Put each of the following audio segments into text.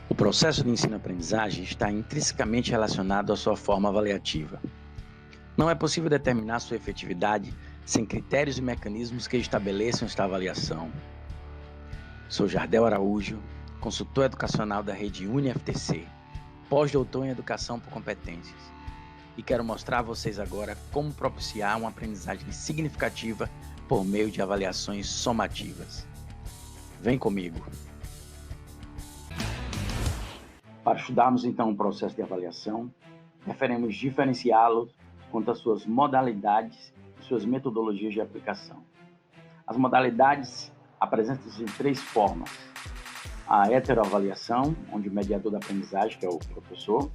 O processo de ensino-aprendizagem está intrinsecamente relacionado à sua forma avaliativa. Não é possível determinar sua efetividade sem critérios e mecanismos que estabeleçam esta avaliação. Sou Jardel Araújo, consultor educacional da rede UniFTC, pós-doutor em Educação por Competências, e quero mostrar a vocês agora como propiciar uma aprendizagem significativa por meio de avaliações somativas. Vem comigo! Para estudarmos então o processo de avaliação, deveremos diferenciá-lo quanto às suas modalidades e suas metodologias de aplicação. As modalidades apresentam-se de três formas: a heteroavaliação, onde o mediador da aprendizagem, que é o professor,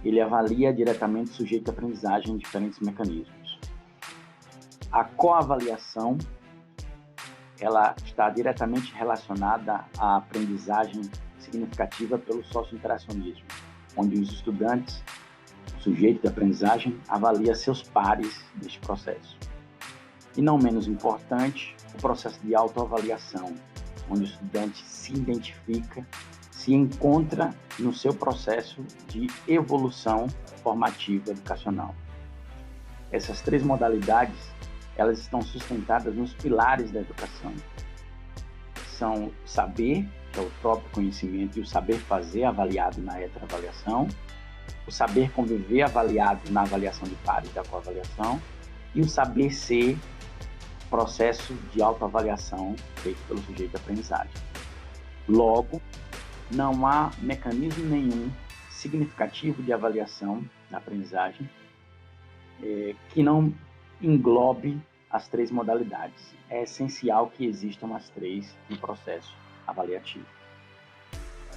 ele avalia diretamente o sujeito de aprendizagem em diferentes mecanismos. A coavaliação, ela está diretamente relacionada à aprendizagem significativa pelo socio-interacionismo, onde os estudantes, o sujeito de aprendizagem, avalia seus pares neste processo. E não menos importante, o processo de autoavaliação, onde o estudante se identifica, se encontra no seu processo de evolução formativa educacional. Essas três modalidades, elas estão sustentadas nos pilares da educação. São o saber, que é o próprio conhecimento, e o saber fazer avaliado na heteroavaliação, o saber conviver avaliado na avaliação de pares da coavaliação, e o saber ser, processo de autoavaliação feito pelo sujeito de aprendizagem. Logo, não há mecanismo nenhum significativo de avaliação da aprendizagem que não englobe as três modalidades. É essencial que existam as três no processo avaliativo.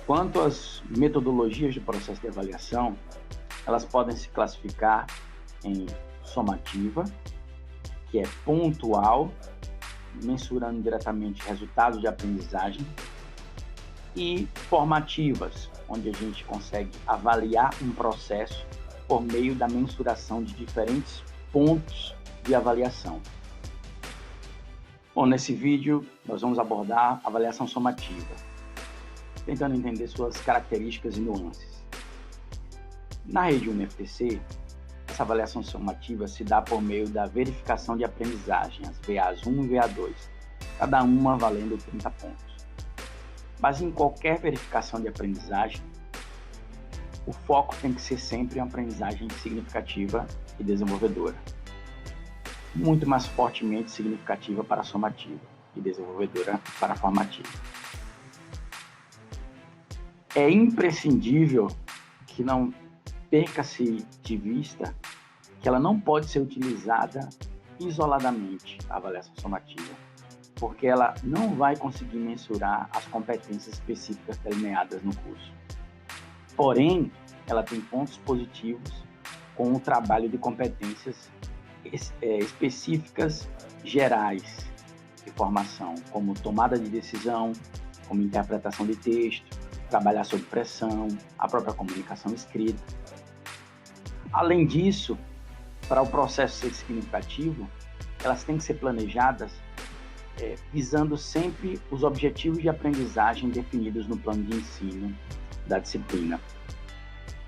Quanto às metodologias do processo de avaliação, elas podem se classificar em somativa, que é pontual, mensurando diretamente resultados de aprendizagem, e formativas, onde a gente consegue avaliar um processo por meio da mensuração de diferentes pontos de avaliação. Bom, nesse vídeo nós vamos abordar a avaliação somativa, tentando entender suas características e nuances. Na rede UniFTC, essa avaliação somativa se dá por meio da verificação de aprendizagem, as VA1 e VA2, cada uma valendo 30 pontos. Mas em qualquer verificação de aprendizagem, o foco tem que ser sempre uma aprendizagem significativa e desenvolvedora. Muito mais fortemente significativa para a somativa e desenvolvedora para a formativa. É imprescindível que não perca-se de vista que ela não pode ser utilizada isoladamente, a avaliação somativa, porque ela não vai conseguir mensurar as competências específicas delineadas no curso. Porém, ela tem pontos positivos com o trabalho de competências específicas gerais de formação, como tomada de decisão, como interpretação de texto, trabalhar sob pressão, a própria comunicação escrita. Além disso, para o processo ser significativo, elas têm que ser planejadas visando sempre os objetivos de aprendizagem definidos no plano de ensino da disciplina.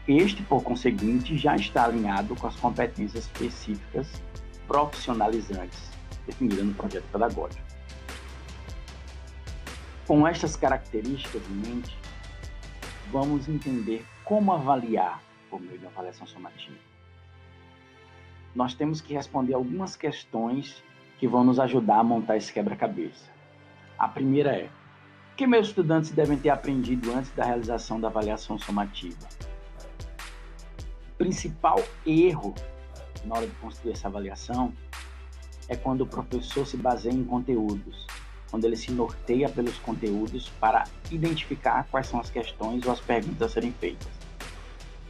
Este, por conseguinte, já está alinhado com as competências específicas profissionalizantes definidas no projeto pedagógico. Com estas características em mente, vamos entender como avaliar por meio de uma avaliação somativa. Nós temos que responder algumas questões que vão nos ajudar a montar esse quebra-cabeça. A primeira é: o que meus estudantes devem ter aprendido antes da realização da avaliação somativa? O principal erro na hora de construir essa avaliação é quando o professor se baseia em conteúdos, quando ele se norteia pelos conteúdos para identificar quais são as questões ou as perguntas a serem feitas,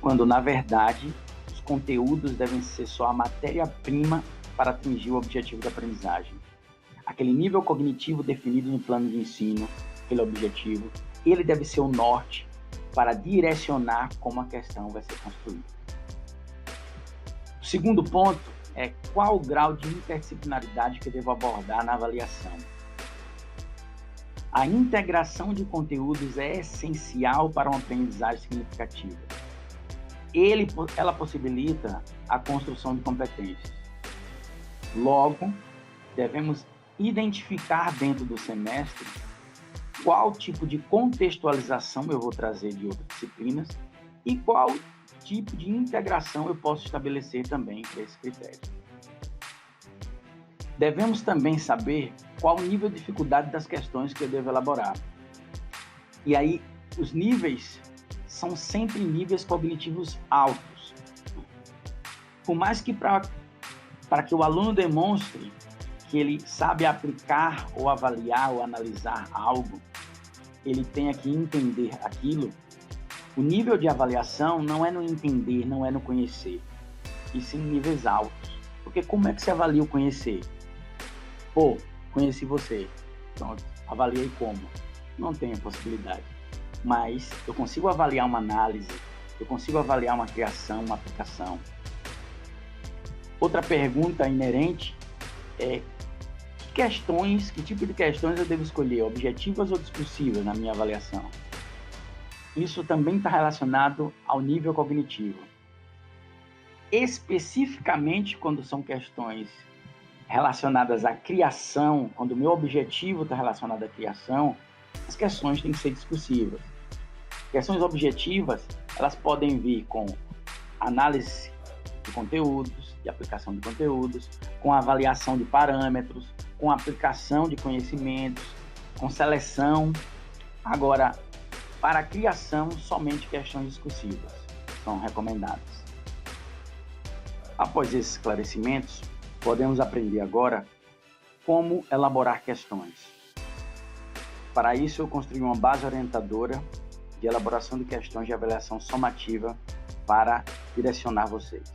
quando, na verdade, os conteúdos devem ser só a matéria-prima para atingir o objetivo da aprendizagem. Aquele nível cognitivo definido no plano de ensino, aquele objetivo, ele deve ser o norte para direcionar como a questão vai ser construída. O segundo ponto é qual o grau de interdisciplinaridade que eu devo abordar na avaliação. A integração de conteúdos é essencial para uma aprendizagem significativa. Ela possibilita a construção de competências. Logo, devemos identificar dentro do semestre qual tipo de contextualização eu vou trazer de outras disciplinas e qual tipo de integração eu posso estabelecer também para esse critério. Devemos também saber qual o nível de dificuldade das questões que eu devo elaborar. E aí, os níveis são sempre níveis cognitivos altos. Por mais que para que o aluno demonstre que ele sabe aplicar ou avaliar ou analisar algo, ele tenha que entender aquilo. O nível de avaliação não é no entender, não é no conhecer, e sim em níveis altos. Porque como é que se avalia o conhecer? Pô, conheci você. Pronto, avaliei como? Não tem a possibilidade. Mas eu consigo avaliar uma análise, eu consigo avaliar uma criação, uma aplicação. Outra pergunta inerente é que tipo de questões eu devo escolher, objetivas ou discursivas na minha avaliação? Isso também está relacionado ao nível cognitivo. Especificamente quando são questões relacionadas à criação, quando o meu objetivo está relacionado à criação, as questões têm que ser discursivas. Questões objetivas, elas podem vir com análise de conteúdos, de aplicação de conteúdos, com avaliação de parâmetros, com aplicação de conhecimentos, com seleção. Agora, para a criação, somente questões discursivas são recomendadas. Após esses esclarecimentos, podemos aprender agora como elaborar questões. Para isso, eu construí uma base orientadora de elaboração de questões de avaliação somativa para direcionar vocês.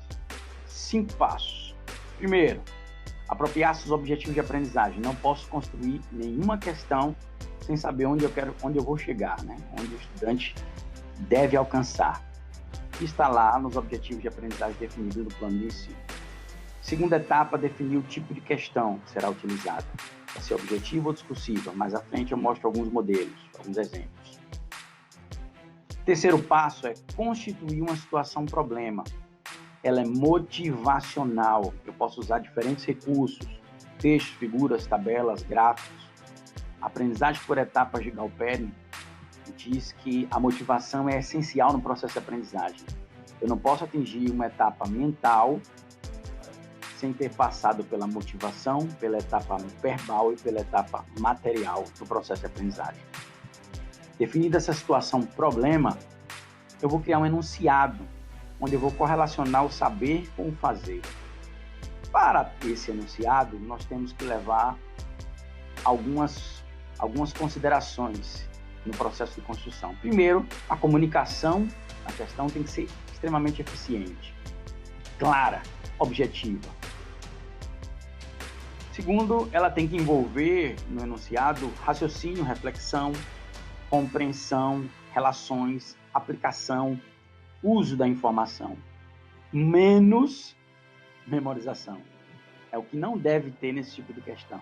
5 passos. Primeiro, apropriar-se dos objetivos de aprendizagem. Não posso construir nenhuma questão sem saber onde eu vou chegar, né? Onde o estudante deve alcançar. Está lá nos objetivos de aprendizagem definidos no plano de ensino. Segunda etapa, definir o tipo de questão que será utilizada. Vai ser objetiva ou discursiva. Mais à frente eu mostro alguns modelos, alguns exemplos. Terceiro passo é constituir uma situação-problema. Ela é motivacional. Eu posso usar diferentes recursos, textos, figuras, tabelas, gráficos. A aprendizagem por etapas de Galperi diz que a motivação é essencial no processo de aprendizagem. Eu não posso atingir uma etapa mental sem ter passado pela motivação, pela etapa verbal e pela etapa material do processo de aprendizagem. Definida essa situação problema, eu vou criar um enunciado, onde eu vou correlacionar o saber com o fazer. Para esse enunciado, nós temos que levar algumas considerações no processo de construção. Primeiro, a comunicação, a questão tem que ser extremamente eficiente, clara, objetiva. Segundo, ela tem que envolver no enunciado raciocínio, reflexão, compreensão, relações, aplicação, uso da informação, menos memorização. É o que não deve ter nesse tipo de questão.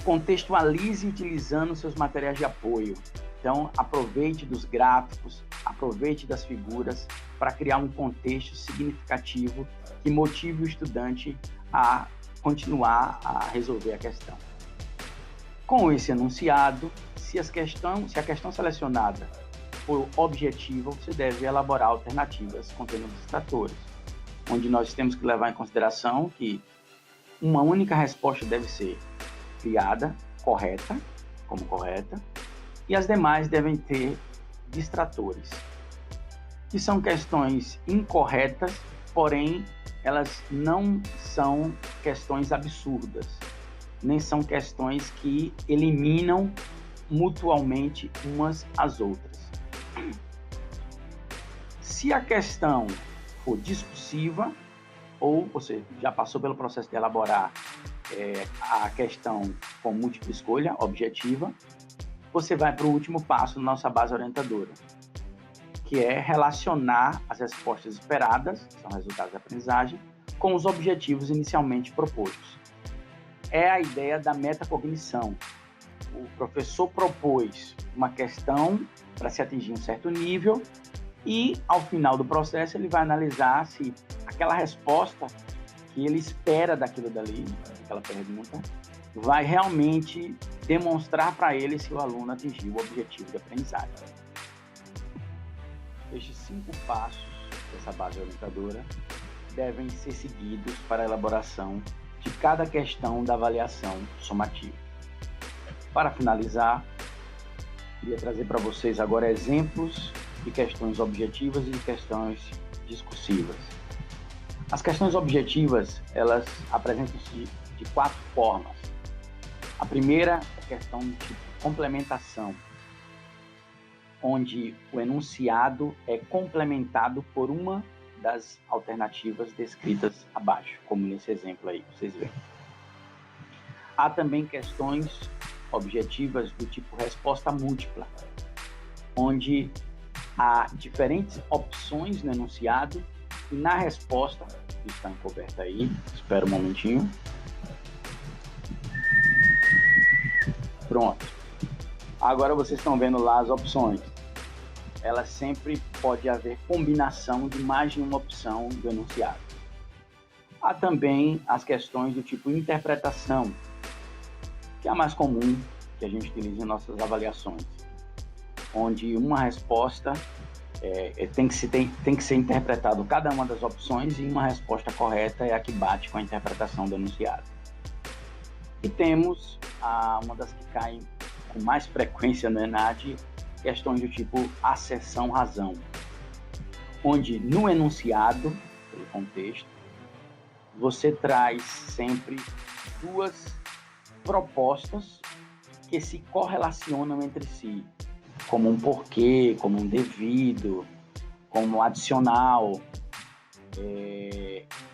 Contextualize utilizando seus materiais de apoio. Então, aproveite dos gráficos, aproveite das figuras para criar um contexto significativo que motive o estudante a continuar a resolver a questão. Com esse enunciado, se a questão selecionada for objetiva, você deve elaborar alternativas contendo distratores, onde nós temos que levar em consideração que uma única resposta deve ser criada, correta, e as demais devem ter distratores, que são questões incorretas, porém elas não são questões absurdas, nem são questões que eliminam mutuamente umas às outras. Se a questão for discursiva, ou você já passou pelo processo de elaborar a questão com múltipla escolha, objetiva, você vai para o último passo na nossa base orientadora, que é relacionar as respostas esperadas, que são resultados da aprendizagem, com os objetivos inicialmente propostos. É a ideia da metacognição. o professor propôs uma questão para se atingir um certo nível e, ao final do processo, ele vai analisar se aquela resposta que ele espera daquilo dali, daquela pergunta, vai realmente demonstrar para ele se o aluno atingiu o objetivo de aprendizagem. Estes 5 passos dessa base orientadora devem ser seguidos para a elaboração de cada questão da avaliação somativa. Para finalizar, queria trazer para vocês agora exemplos de questões objetivas e de questões discursivas. As questões objetivas, elas apresentam-se de 4 formas. A primeira é a questão de tipo complementação, onde o enunciado é complementado por uma das alternativas descritas abaixo, como nesse exemplo aí, vocês veem. Há também questões objetivas do tipo resposta múltipla, onde há diferentes opções no enunciado e na resposta, que está encoberta aí, espera um momentinho. Pronto. Agora vocês estão vendo lá as opções. Ela sempre pode haver combinação de mais de uma opção do enunciado. Há também as questões do tipo interpretação, que é a mais comum que a gente utiliza em nossas avaliações, onde uma resposta tem que ser interpretado cada uma das opções e uma resposta correta é a que bate com a interpretação do enunciado. E temos uma das que caem com mais frequência no ENAD, questões do tipo asserção-razão, onde no enunciado, pelo contexto, você traz sempre 2 propostas que se correlacionam entre si, como um porquê, como um devido, como adicional,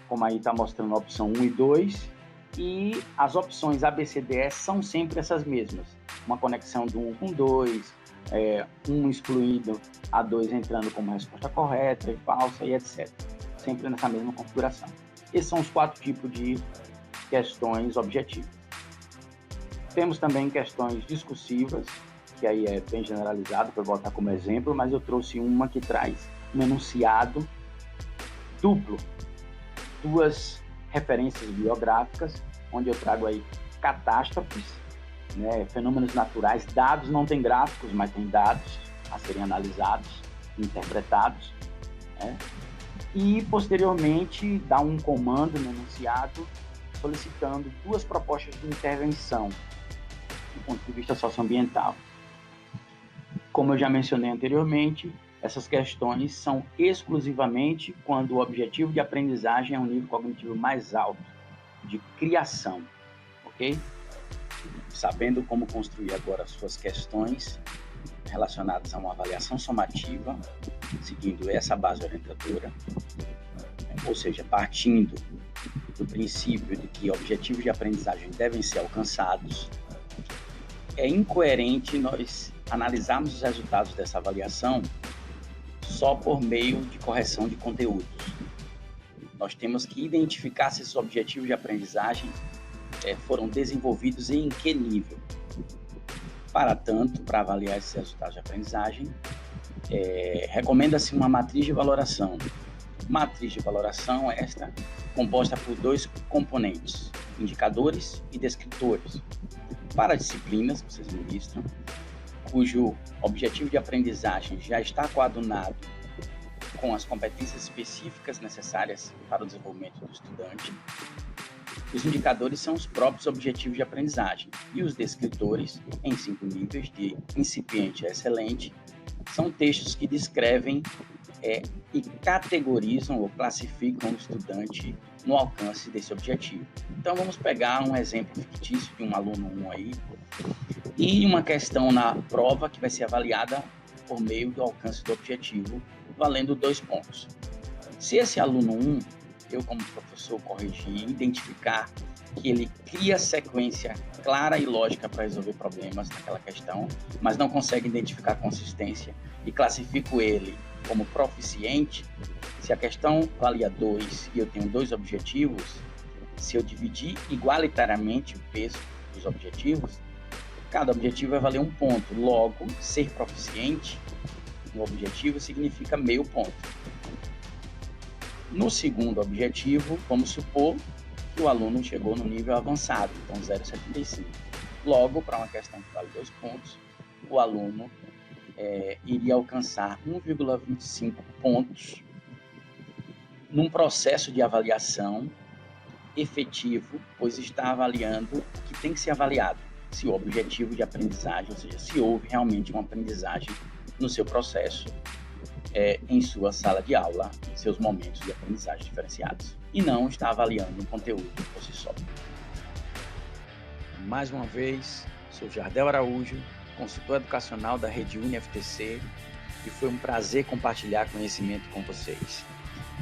como aí está mostrando a opção 1 e 2, e as opções A, B, C, D, E são sempre essas mesmas, uma conexão do 1 com 2, um excluído, A2 entrando como resposta correta e falsa e etc. Sempre nessa mesma configuração. Esses são os 4 tipos de questões objetivas. Temos também questões discursivas, que aí é bem generalizado para botar como exemplo, mas eu trouxe uma que traz um enunciado duplo, 2 referências biográficas, onde eu trago aí catástrofes, fenômenos naturais, dados, não tem gráficos, mas tem dados a serem analisados, interpretados, e posteriormente dá um comando no enunciado solicitando 2 propostas de intervenção do ponto de vista socioambiental. Como eu já mencionei anteriormente, essas questões são exclusivamente quando o objetivo de aprendizagem é um nível cognitivo mais alto, de criação, ok? Sabendo como construir agora as suas questões relacionadas a uma avaliação somativa, seguindo essa base orientadora, ou seja, partindo do princípio de que objetivos de aprendizagem devem ser alcançados, é incoerente nós analisarmos os resultados dessa avaliação só por meio de correção de conteúdos. Nós temos que identificar se esses objetivos de aprendizagem foram desenvolvidos e em que nível. Para tanto, para avaliar esses resultados de aprendizagem, recomenda-se uma matriz de valoração. Matriz de valoração esta composta por 2 componentes, indicadores e descritores. Para disciplinas que vocês ministram, cujo objetivo de aprendizagem já está coadunado com as competências específicas necessárias para o desenvolvimento do estudante, os indicadores são os próprios objetivos de aprendizagem e os descritores, em 5 níveis, de incipiente a excelente, são textos que descrevem e categorizam ou classificam o estudante no alcance desse objetivo. Então, vamos pegar um exemplo fictício de um aluno 1 aí, e uma questão na prova que vai ser avaliada por meio do alcance do objetivo, valendo 2 pontos. Se esse aluno 1, eu como professor corrigir e identificar que ele cria sequência clara e lógica para resolver problemas naquela questão, mas não consegue identificar consistência e classifico ele como proficiente, se a questão valia 2 e eu tenho 2 objetivos, se eu dividir igualitariamente o peso dos objetivos, Cada objetivo valer um ponto. Logo, ser proficiente no objetivo significa meio ponto. No segundo objetivo, vamos supor que o aluno chegou no nível avançado, então 0,75. Logo, para uma questão que vale 2 pontos, o aluno iria alcançar 1,25 pontos num processo de avaliação efetivo, pois está avaliando o que tem que ser avaliado, se o objetivo de aprendizagem, ou seja, se houve realmente uma aprendizagem no seu processo, em sua sala de aula, em seus momentos de aprendizagem diferenciados, e não está avaliando o conteúdo por si só. Mais uma vez, sou Jardel Araújo, consultor educacional da Rede UniFTC, e foi um prazer compartilhar conhecimento com vocês.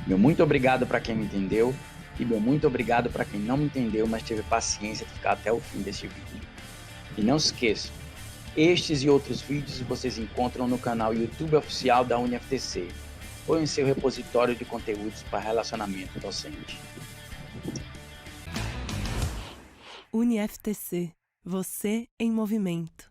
Meu muito obrigado para quem me entendeu e meu muito obrigado para quem não me entendeu, mas teve paciência de ficar até o fim deste vídeo. E não se esqueçam, estes e outros vídeos vocês encontram no canal YouTube oficial da UniFTC ou em seu repositório de conteúdos para relacionamento docente. UniFTC, você em movimento.